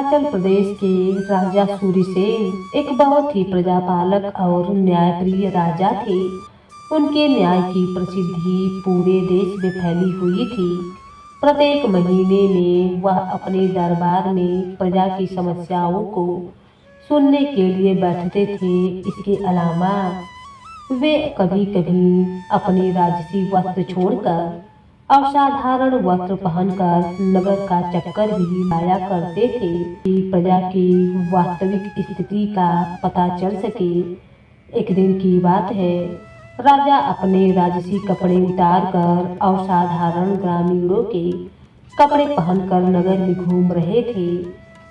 हिमाचल प्रदेश के राजा सूरीसेन एक बहुत ही प्रजापालक और न्यायप्रिय राजा थे। उनके न्याय की प्रसिद्धि पूरे देश में फैली हुई थी। प्रत्येक महीने में वह अपने दरबार में प्रजा की समस्याओं को सुनने के लिए बैठते थे। इसके अलावा वे कभी कभी अपने राजसी वस्त्र छोड़कर असाधारण वस्त्र पहनकर नगर का चक्कर भी लाया करते थे कि प्रजा की वास्तविक स्थिति का पता चल सके। एक दिन की बात है, राजा अपने राजसी कपड़े उतारकर असाधारण ग्रामीणों के कपड़े पहनकर नगर में घूम रहे थे।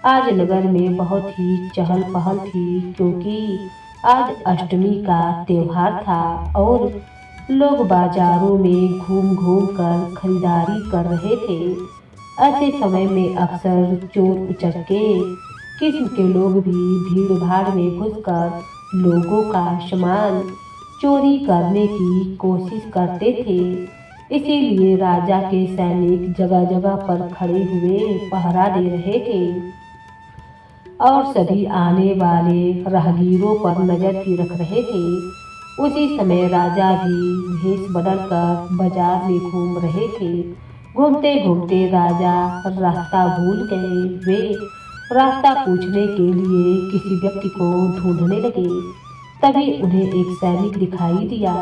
आज नगर में बहुत ही चहल पहल थी क्योंकि आज अष्टमी का त्योहार था और लोग बाजारों में घूम घूम कर खरीदारी कर रहे थे। ऐसे समय में अक्सर चोर उचक्के किस्म के लोग भी भीड़ भाड़ में घुसकर लोगों का सामान चोरी करने की कोशिश करते थे। इसीलिए राजा के सैनिक जगह जगह पर खड़े हुए पहरा दे रहे थे और सभी आने वाले राहगीरों पर नजर भी रख रहे थे। उसी समय राजा भी भेष बदलकर बाजार में घूम रहे थे। घूमते घूमते राजा रास्ता भूल गए। वे रास्ता पूछने के लिए किसी व्यक्ति को ढूंढने लगे। तभी उन्हें एक सैनिक दिखाई दिया।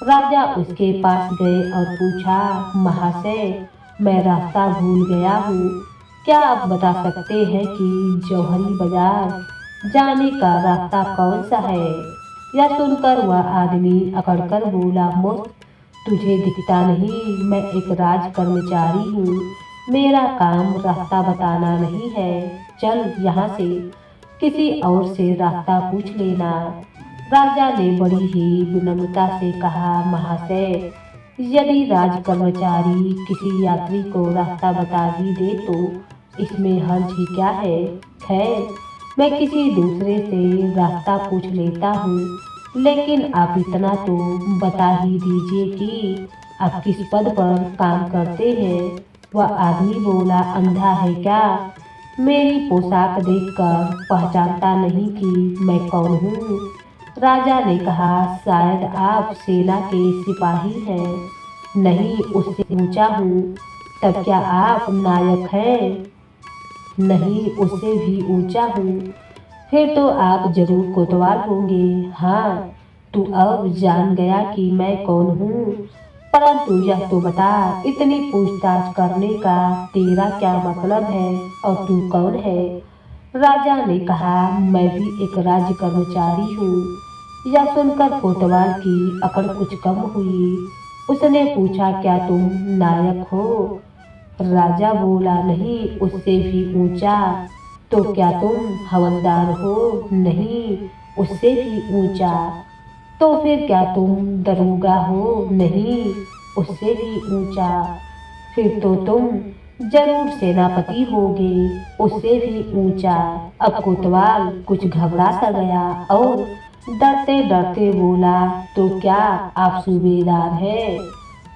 राजा उसके पास गए और पूछा, महाशय, मैं रास्ता भूल गया हूँ, क्या आप बता सकते हैं कि जौहरी बाजार जाने का रास्ता कौन सा है? यह सुनकर वह आदमी अकड़कर बोला, मूर्ख, तुझे दिखता नहीं, मैं एक राज कर्मचारी हूँ, मेरा काम रास्ता बताना नहीं है, चल यहाँ से किसी और से रास्ता पूछ लेना। राजा ने बड़ी ही विनम्रता से कहा, महाशय, यदि राज कर्मचारी किसी यात्री को रास्ता बता ही दे तो इसमें हर्ज ही क्या है। खैर, मैं किसी दूसरे से रास्ता पूछ लेता हूँ, लेकिन आप इतना तो बता ही दीजिए कि आप किस पद पर काम करते हैं। वह आदमी बोला, अंधा है क्या? मेरी पोशाक देखकर पहचानता नहीं कि मैं कौन हूँ? राजा ने कहा, शायद आप सेना के सिपाही हैं। नहीं, उससे ऊंचा हूँ। तब क्या आप नायक हैं? नहीं, उससे भी ऊंचा हूँ। फिर तो आप जरूर कोतवाल होंगे। हाँ, तू अब जान गया कि मैं कौन हूँ, परंतु यह तो बता, इतनी पूछताछ करने का तेरा क्या मतलब है और तू कौन है? राजा ने कहा, मैं भी एक राज्य कर्मचारी हूँ। यह सुनकर कोतवाल की अकड़ कुछ कम हुई। उसने पूछा, क्या तुम नायक हो? राजा बोला, नहीं, उससे भी ऊंचा। तो क्या तुम हवलदार हो? नहीं, उससे भी ऊंचा। तो फिर क्या तुम दरोगा हो? नहीं, उससे भी ऊंचा। फिर तो तुम जरूर सेनापति होगे, उससे भी ऊंचा। अब कोतवाल कुछ घबरा सा गया और डरते डरते बोला, तो क्या आप सूबेदार हैं?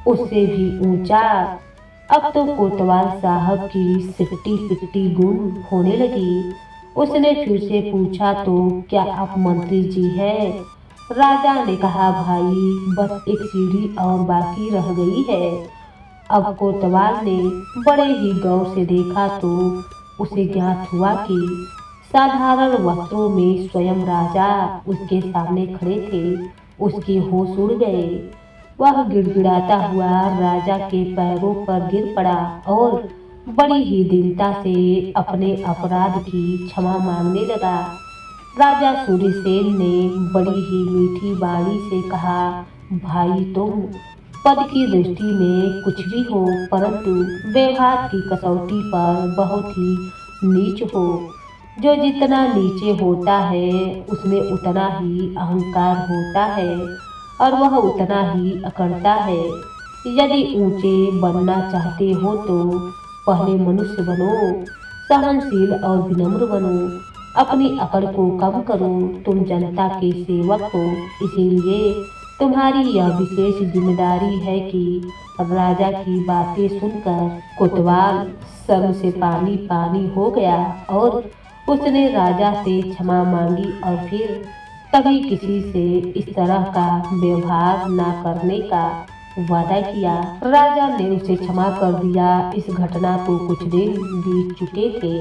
उससे भी ऊंचा। अब तो कोतवाल साहब की सिट्टी पिट्टी गुम होने लगी। उसने फिर से पूछा, तो क्या आप मंत्री जी हैं? राजा ने कहा, भाई, बस एक सीढ़ी और बाकी रह गई है। अब कोतवाल ने बड़े ही गौर से देखा तो उसे ज्ञात हुआ कि साधारण वस्त्रों में स्वयं राजा उसके सामने खड़े थे। उसके होश उड़ गए। वह गिड़गिड़ाता हुआ राजा के पैरों पर गिर पड़ा और बड़ी ही दीनता से अपने अपराध की क्षमा मांगने लगा। राजा सूरीसेन ने बड़ी ही मीठी वाणी से कहा, भाई, तुम पद की दृष्टि में कुछ भी हो, परंतु व्यवहार की कसौटी पर बहुत ही नीच हो। जो जितना नीचे होता है उसमें उतना ही अहंकार होता है और वह उतना ही अकड़ता है। यदि ऊंचे बनना चाहते हो तो पहले मनुष्य बनो, सहनशील और विनम्र बनो, अपनी अकड़ को कम करो। तुम जनता के सेवक हो, इसीलिए तुम्हारी यह विशेष जिम्मेदारी है कि राजा की बातें सुनकर कोतवाल सर से पानी पानी हो गया और उसने राजा से क्षमा मांगी और फिर कभी किसी से इस तरह का व्यवहार न करने का वादा किया। राजा ने उसे क्षमा कर दिया। इस घटना को कुछ दिन बीत चुके थे।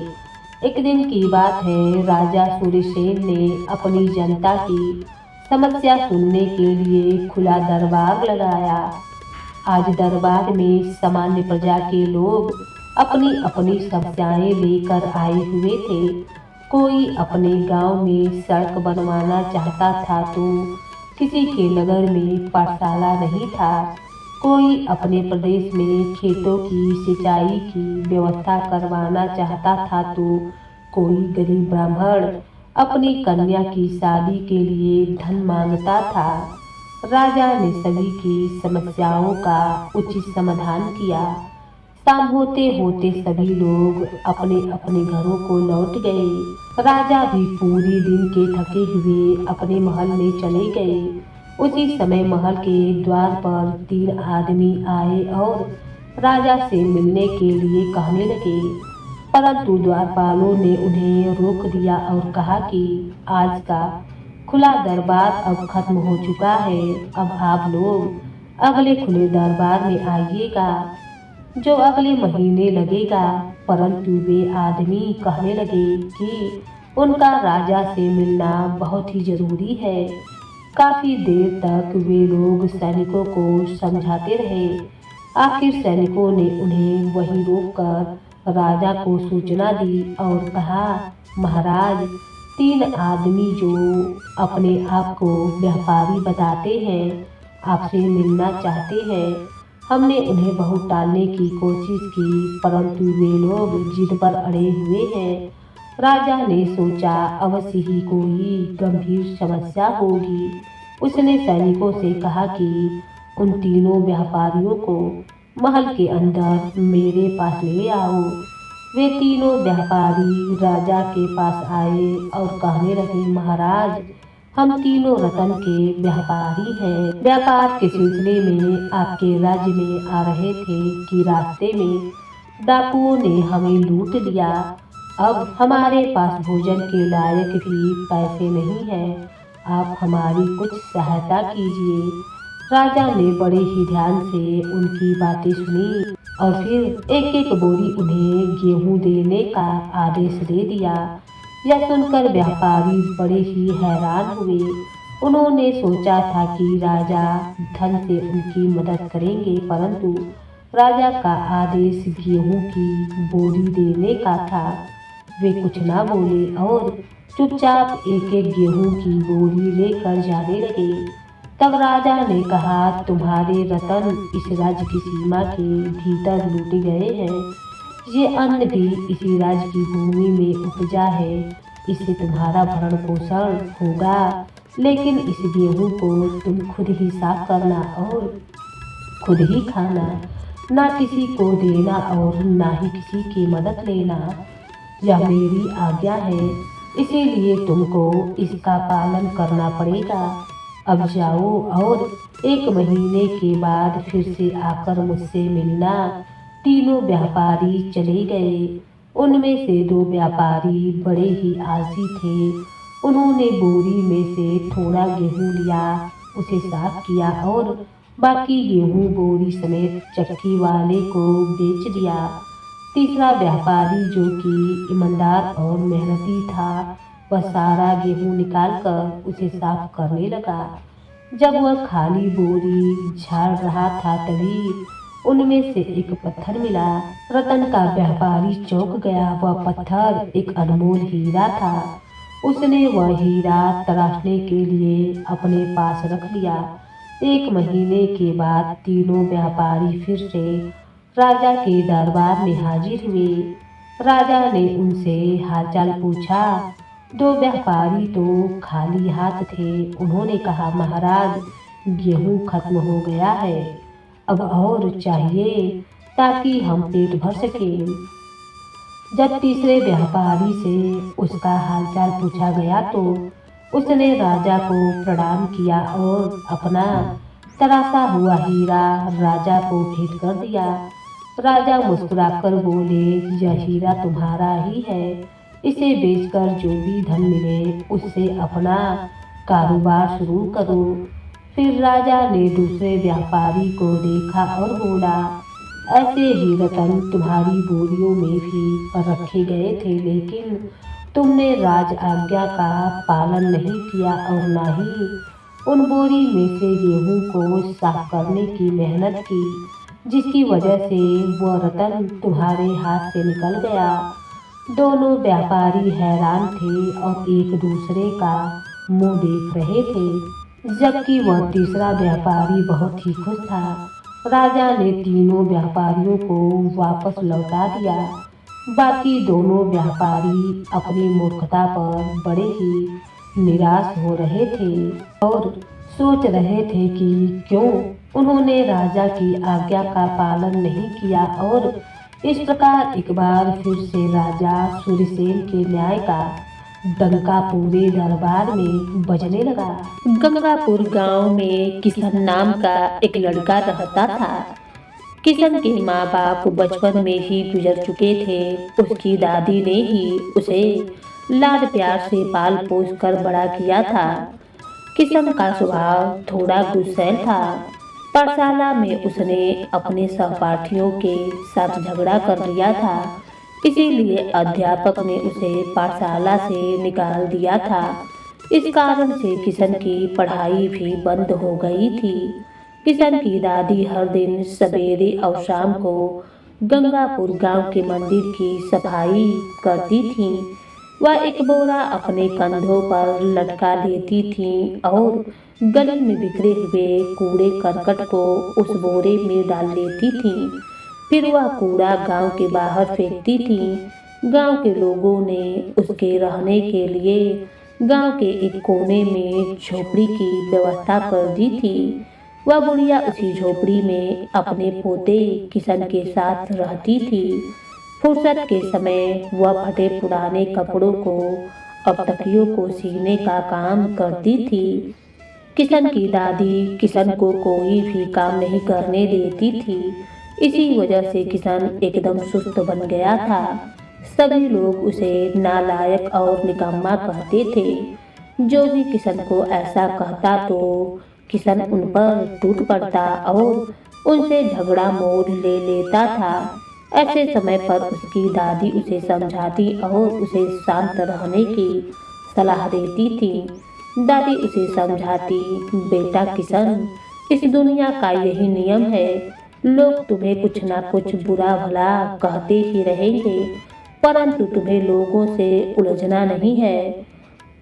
एक दिन की बात है, राजा सूर्यसेन ने अपनी जनता की समस्या सुनने के लिए खुला दरबार लगाया। आज दरबार में सामान्य प्रजा के लोग अपनी अपनी समस्याएं लेकर आए हुए थे। कोई अपने गांव में सड़क बनवाना चाहता था तो किसी के नगर में पाठशाला नहीं था। कोई अपने प्रदेश में खेतों की सिंचाई की व्यवस्था करवाना चाहता था तो कोई गरीब ब्राह्मण अपनी कन्या की शादी के लिए धन मांगता था। राजा ने सभी की समस्याओं का उचित समाधान किया। शाम होते होते सभी लोग अपने अपने घरों को लौट गए। राजा भी पूरे दिन के थके हुए अपने महल में चले गए। उसी समय महल के द्वार पर 3 आदमी आए और राजा से मिलने के लिए कहने लगे, परंतु द्वारपालों ने उन्हें रोक दिया और कहा कि आज का खुला दरबार अब खत्म हो चुका है। अब आप लोग अगले खुले दरबार में आइएगा जो अगले महीने लगेगा। परंतु वे आदमी कहने लगे कि उनका राजा से मिलना बहुत ही जरूरी है। काफी देर तक वे लोग सैनिकों को समझाते रहे। आखिर सैनिकों ने उन्हें वहीं रोककर राजा को सूचना दी और कहा, महाराज, 3 आदमी जो अपने आप को व्यापारी बताते हैं आपसे मिलना चाहते हैं। हमने उन्हें बहुत टालने की कोशिश की परंतु वे लोग जिद पर अड़े हुए हैं। राजा ने सोचा अवश्य ही कोई गंभीर समस्या होगी। उसने सैनिकों से कहा कि उन तीनों व्यापारियों को महल के अंदर मेरे पास ले आओ। वे तीनों व्यापारी राजा के पास आए और कहने लगे, महाराज, हम तीनों रतन के व्यापारी हैं। व्यापार के सिलसिले में आपके राज्य में आ रहे थे कि रास्ते में डाकुओं ने हमें लूट लिया। अब हमारे पास भोजन के लायक भी पैसे नहीं हैं। आप हमारी कुछ सहायता कीजिए। राजा ने बड़े ही ध्यान से उनकी बातें सुनी और फिर एक एक बोरी उन्हें गेहूं देने का आदेश दे दिया। यह सुनकर व्यापारी बड़े ही हैरान हुए। उन्होंने सोचा था कि राजा धन से उनकी मदद करेंगे, परंतु राजा का आदेश गेहूं की बोरी देने का था। वे कुछ ना बोले और चुपचाप एक एक गेहूं की बोरी लेकर जाने लगे। तब राजा ने कहा, तुम्हारे रतन इस राज्य की सीमा के भीतर लूटे गए हैं। ये अन्न भी इसी राज्य की भूमि में उपजा है। इससे तुम्हारा भरण पोषण होगा, लेकिन इस गेहूं को तुम खुद ही साफ करना और खुद ही खाना, ना किसी को देना और ना ही किसी की मदद लेना। यह मेरी आज्ञा है, इसीलिए तुमको इसका पालन करना पड़ेगा। अब जाओ और 1 महीने के बाद फिर से आकर मुझसे मिलना। तीनों व्यापारी चले गए। उनमें से 2 व्यापारी बड़े ही आलसी थे। उन्होंने बोरी में से थोड़ा गेहूं लिया, उसे साफ किया और बाकी गेहूं बोरी समेत चक्की वाले को बेच दिया। तीसरा व्यापारी जो कि ईमानदार और मेहनती था, वह सारा गेहूं निकालकर उसे साफ करने लगा। जब वह खाली बोरी झाड़ रहा था तभी उनमें से एक पत्थर मिला। रतन का व्यापारी चौंक गया। वह पत्थर एक अनमोल हीरा था। उसने वह हीरा तराशने के लिए अपने पास रख लिया। 1 महीने के बाद तीनों व्यापारी फिर से राजा के दरबार में हाजिर हुए। राजा ने उनसे हालचाल पूछा। 2 व्यापारी तो खाली हाथ थे। उन्होंने कहा, महाराज, गेहूं खत्म हो गया है, अब और चाहिए ताकि हम पेट भर सकें। जब तीसरे व्यापारी से उसका हालचाल पूछा गया तो उसने राजा को प्रणाम किया और अपना तराशा हुआ हीरा राजा को भेंट कर दिया। राजा मुस्कुराकर बोले, यह हीरा तुम्हारा ही है, इसे बेचकर जो भी धन मिले उससे अपना कारोबार शुरू करो। फिर राजा ने दूसरे व्यापारी को देखा और बोला, ऐसे ही रतन तुम्हारी बोरियों में भी रखे गए थे, लेकिन तुमने राज आज्ञा का पालन नहीं किया और न ही उन बोरी में से गेहूं को साफ करने की मेहनत की, जिसकी वजह से वह रतन तुम्हारे हाथ से निकल गया। दोनों व्यापारी हैरान थे और एक दूसरे का मुंह देख रहे थे, जबकि वह तीसरा व्यापारी बहुत ही खुश था। राजा ने तीनों व्यापारियों को वापस लौटा दिया। बाकी दोनों व्यापारी अपनी मूर्खता पर बड़े ही निराश हो रहे थे और सोच रहे थे कि क्यों उन्होंने राजा की आज्ञा का पालन नहीं किया। और इस प्रकार एक बार फिर से राजा सूर्यसेन के न्याय का डंका पूरे दरबार में बजने लगा। गंगापुर गांव में किशन नाम का एक लड़का रहता था। किशन के माँ बाप बचपन में ही गुजर चुके थे। उसकी दादी ने ही उसे लाड प्यार से पाल पोस कर बड़ा किया था। किशन का स्वभाव थोड़ा गुस्सैल था। पाठशाला में उसने अपने सहपाठियों के साथ झगड़ा कर लिया था, इसीलिए अध्यापक ने उसे पाठशाला से निकाल दिया था। इस कारण से किशन की पढ़ाई भी बंद हो गई थी। किशन की दादी हर दिन सवेरे और शाम को गंगापुर गांव के मंदिर की सफाई करती थी। वह एक बोरा अपने कंधों पर लटका लेती थी और गली में बिखरे हुए कूड़े करकट को उस बोरे में डाल लेती थी। फिर वह कूड़ा गांव के बाहर फेंकती थी। गांव के लोगों ने उसके रहने के लिए गांव के एक कोने में झोपड़ी की व्यवस्था कर दी थी। वह बुढ़िया उसी झोपड़ी में अपने पोते किशन के साथ रहती थी। फुर्सत के समय वह फटे पुराने कपड़ों को और तकियों को सीने का काम करती थी। किशन की दादी किशन को कोई भी काम नहीं करने देती थी। इसी वजह से किशन एकदम सुस्त बन गया था। सभी लोग उसे नालायक और निकम्मा कहते थे। जो भी किशन को ऐसा कहता तो किशन उन पर टूट पड़ता और उनसे झगड़ा मोल ले लेता था। ऐसे समय पर उसकी दादी उसे समझाती और उसे शांत रहने की सलाह देती थी। दादी उसे समझाती, बेटा किशन, इस दुनिया का यही नियम है, लोग तुम्हें कुछ ना कुछ बुरा भला कहते ही रहेंगे, परंतु तुम्हें लोगों से उलझना नहीं है।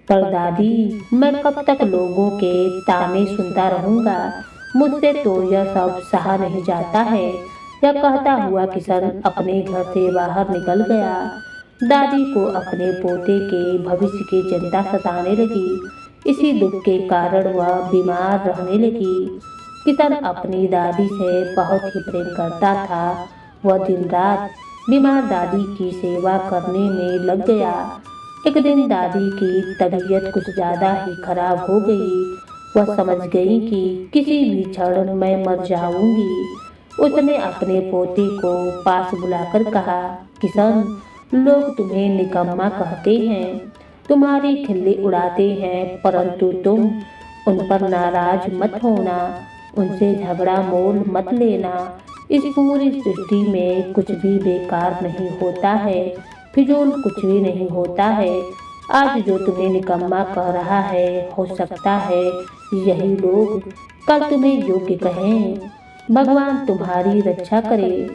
पर दादी, मैं कब तक लोगों के ताने सुनता रहूंगा, मुझसे तो यह सब सहा नहीं जाता है। यह कहता हुआ किशन अपने घर से बाहर निकल गया। दादी को अपने पोते के भविष्य की चिंता सताने लगी। इसी दुख के कारण वह बीमार रहने लगी। किशन अपनी दादी से बहुत ही प्रेम करता था। वह दिन रात बीमार दादी की सेवा करने में लग गया। एक दिन दादी की तबीयत कुछ ज़्यादा ही खराब हो गई। वह समझ गई कि किसी भी क्षण मैं मर जाऊंगी। उसने अपने पोते को पास बुलाकर कहा, किशन, लोग तुम्हें निकम्मा कहते हैं, तुम्हारी खिल्ली उड़ाते हैं, परंतु तुम उन पर नाराज मत होना, उनसे झगड़ा मोल मत लेना। इस पूरी सृष्टि में कुछ भी बेकार नहीं होता है, फिजूल कुछ भी नहीं होता है। आज जो तुम्हें निकम्मा कह रहा है, हो सकता है यही लोग कल तुम्हें योग्य कहें। भगवान तुम्हारी रक्षा करे।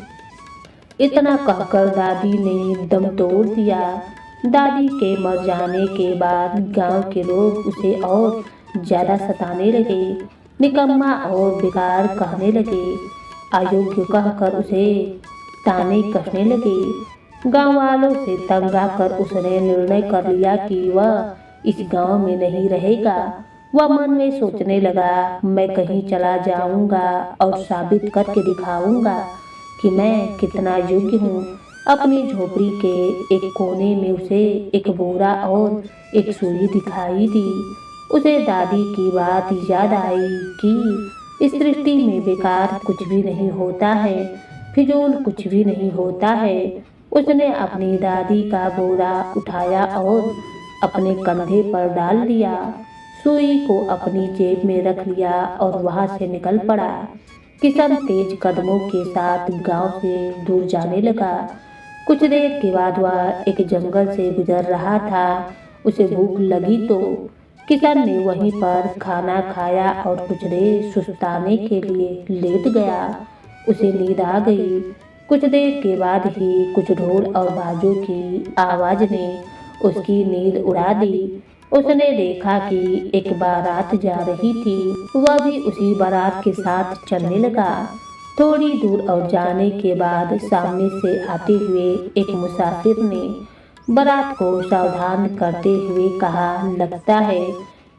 इतना कहकर दादी ने दम तोड़ दिया। दादी के मर जाने के बाद गांव के लोग उसे और ज्यादा सताने लगे, निकम्मा और बेकार कहने लगे, अयोग्य कहकर उसे ताने कहने लगे। गांव वालों से तंग आकर उसने निर्णय कर लिया कि वह इस गांव में नहीं रहेगा। वह मन में सोचने लगा, मैं कहीं चला जाऊंगा और साबित करके दिखाऊंगा कि मैं कितना योग्य हूँ। अपनी झोपड़ी के एक कोने में उसे एक बोरा और एक सुई दिखाई दी। उसे दादी की बात याद आई कि इस सृष्टि में बेकार कुछ भी नहीं होता है, फिजूल कुछ भी नहीं होता है। उसने अपनी दादी का बोरा उठाया और अपने कंधे पर डाल लिया, सुई को अपनी जेब में रख लिया और वहां से निकल पड़ा। किशन तेज कदमों के साथ गांव से दूर जाने लगा। कुछ देर के बाद वह एक जंगल से गुजर रहा था। उसे भूख लगी तो किशन ने वहीं पर खाना खाया और कुछ देर सुस्ताने के लिए लेट गया। उसे नींद आ गई। कुछ देर के बाद ही कुछ ढोल और बाजों की आवाज ने उसकी नींद उड़ा दी। उसने देखा कि एक बारात जा रही थी। वह भी उसी बारात के साथ चलने लगा। थोड़ी दूर और जाने के बाद सामने से आते हुए एक मुसाफिर ने बारात को सावधान करते हुए कहा, लगता है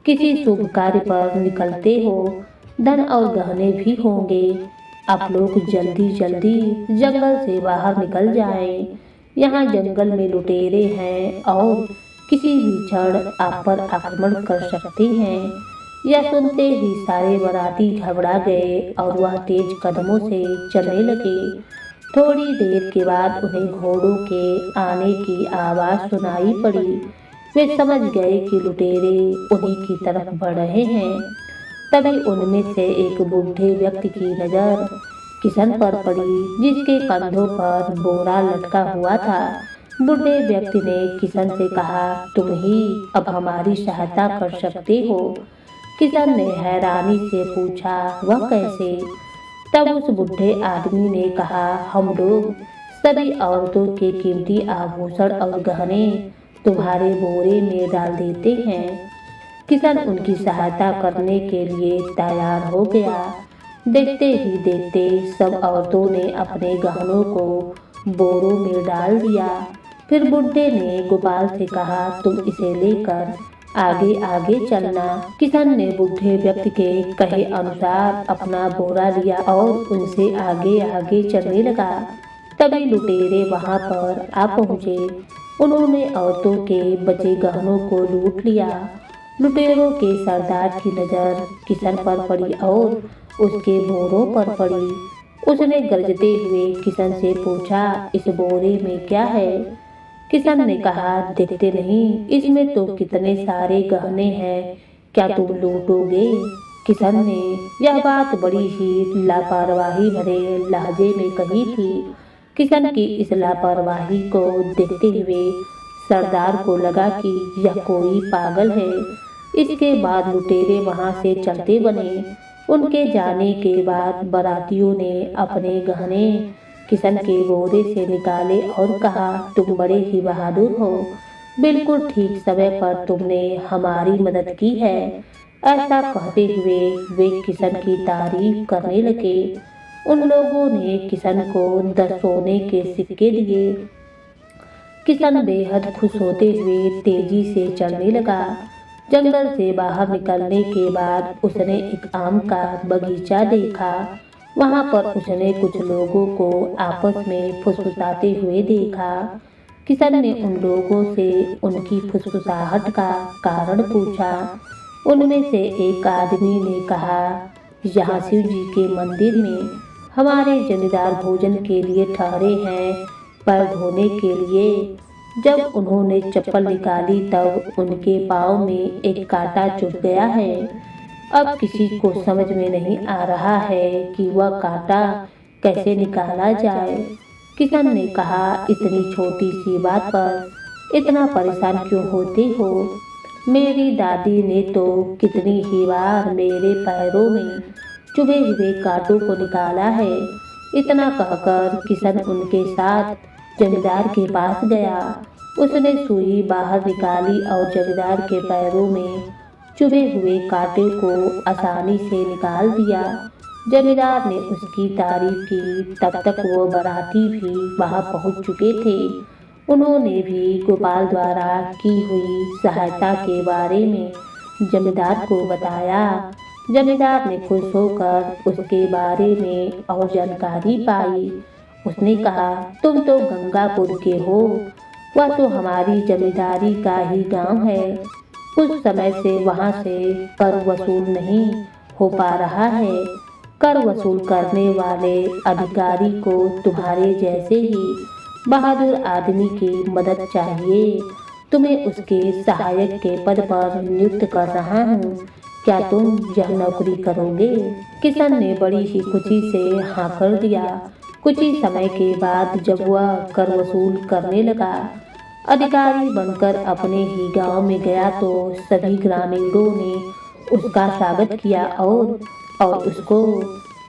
किसी शुभ कार्य पर निकलते हो, धन और गहने भी होंगे। आप लोग जल्दी जल्दी जंगल से बाहर निकल जाएं। यहाँ जंगल में लुटेरे हैं और किसी भी क्षण आप पर आक्रमण कर सकते हैं। यह सुनते ही सारे बाराती घबरा गए और वह तेज कदमों से चलने लगे। थोड़ी देर के बाद उन्हें घोड़ों के आने की आवाज सुनाई पड़ी। वे समझ गए कि लुटेरे उन्हीं की तरफ बढ़ रहे हैं। तभी उनमें से एक बूढ़े व्यक्ति की नजर किशन पर पड़ी, जिसके कंधों पर बोरा लटका हुआ था। बूढ़े व्यक्ति ने किशन से कहा, तुम ही अब हमारी सहायता कर सकते हो। किशन ने हैरानी से पूछा, वह कैसे? तब उस बूढ़े आदमी ने कहा, हम लोग सभी औरतों के कीमती आभूषण और गहने तुम्हारे बोरे में डाल देते हैं। किशन उनकी सहायता करने के लिए तैयार हो गया। देखते ही देखते सब औरतों ने अपने गहनों को बोरों में डाल दिया। फिर बुढ़े ने गोपाल से कहा, तुम इसे लेकर आगे आगे चलना। किशन ने बूढ़े व्यक्ति के कहे अनुसार अपना बोरा लिया और उनसे आगे आगे चलने लगा। तभी लुटेरे वहां पर आ पहुंचे। उन्होंने औरतों के बचे गहनों को लूट लिया। लुटेरों के सरदार की नजर किशन पर पड़ी और उसके बोरों पर पड़ी। उसने गरजते हुए किशन से पूछा, इस बोरे में क्या है? किशन ने कहा, देखते नहीं, इसमें तो कितने सारे गहने हैं, क्या तुम लूटोगे? किशन ने यह बात बड़ी ही लापरवाही भरे लहजे में कही थी। किशन की इस लापरवाही को देखते हुए सरदार को लगा कि यह कोई पागल है। इसके बाद लुटेरे वहां से चलते बने। उनके जाने के बाद बारातियों ने अपने गहने किशन के बोरे से निकाले और कहा, तुम बड़े ही बहादुर हो, बिल्कुल ठीक समय पर तुमने हमारी मदद की है। ऐसा कहते हुए वे किशन की तारीफ करने लगे। उन लोगों ने किशन को 10 सोने के सिक्के दिए। किशन बेहद खुश होते हुए तेजी से चलने लगा। जंगल से बाहर निकलने के बाद उसने एक आम का बगीचा देखा। वहां पर उसने कुछ लोगों को आपस में फुसफुसाते हुए देखा। किशन ने उन लोगों से उनकी फुसफुसाहट का कारण पूछा। उनमें से एक आदमी ने कहा, यहाँ शिव जी के मंदिर में हमारे जमींदार भोजन के लिए ठहरे हैं, पैर धोने के लिए। जब उन्होंने चप्पल निकाली तब उनके पाँव में एक कांटा चुभ गया है। अब किसी को समझ में नहीं आ रहा है कि वह कांटा कैसे निकाला जाए। किशन ने कहा, इतनी छोटी सी बात पर इतना परेशान क्यों होते हो? मेरी दादी ने तो कितनी ही बार मेरे पैरों में चुभे हुए कांटों को निकाला है। इतना कहकर किशन उनके साथ जमींदार के पास गया। उसने सुई बाहर निकाली और जमींदार के पैरों में चुभे हुए कांटे को आसानी से निकाल दिया। जमींदार ने उसकी तारीफ की। तब तक वो बाराती भी वहां पहुंच चुके थे। उन्होंने भी गोपाल द्वारा की हुई सहायता के बारे में जमींदार को बताया। जमींदार ने खुश होकर उसके बारे में और जानकारी पाई उसने कहा, तुम तो गंगापुर के हो, वह तो हमारी जमींदारी का ही गांव है। कुछ समय से वहां से कर वसूल नहीं हो पा रहा है। कर वसूल करने वाले अधिकारी को तुम्हारे जैसे ही बहादुर आदमी की मदद चाहिए। तुम्हें उसके सहायक के पद पर नियुक्त कर रहा हूँ। क्या तुम यह नौकरी करोगे? किशन ने बड़ी ही खुशी से हाँ कर दिया। कुछ ही समय के बाद जब वह कर वसूल करने लगा, अधिकारी बनकर अपने ही गांव में गया तो सभी ग्रामीणों ने उसका स्वागत किया और उसको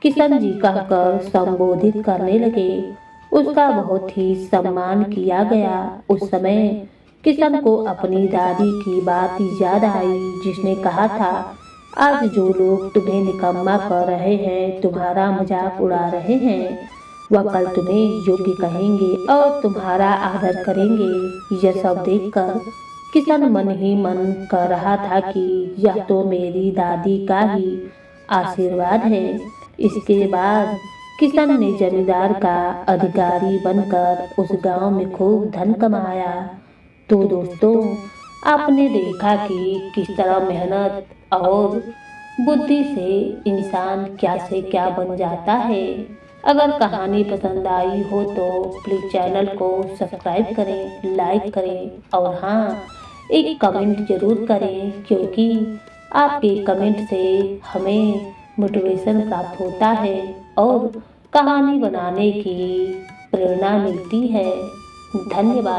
किशन जी कहकर संबोधित करने लगे। उसका बहुत ही सम्मान किया गया। उस समय किशन को अपनी दादी की बात याद आई, जिसने कहा था, आज जो लोग तुम्हें निकम्मा कर रहे हैं, तुम्हारा मजाक उड़ा रहे हैं, वह कल तुम्हें योग्य कहेंगे और तुम्हारा आदर करेंगे। यह सब देखकर किशन मन ही मन कह रहा था कि यह तो मेरी दादी का ही आशीर्वाद है। इसके बाद किशन ने जमींदार का अधिकारी बनकर उस गांव में खूब धन कमाया। तो दोस्तों, आपने देखा कि किस तरह मेहनत और बुद्धि से इंसान क्या से क्या बन जाता है। अगर कहानी पसंद आई हो तो प्लीज़ चैनल को सब्सक्राइब करें, लाइक करें और हाँ, एक कमेंट जरूर करें, क्योंकि आपके कमेंट से हमें मोटिवेशन प्राप्त होता है और कहानी बनाने की प्रेरणा मिलती है। धन्यवाद।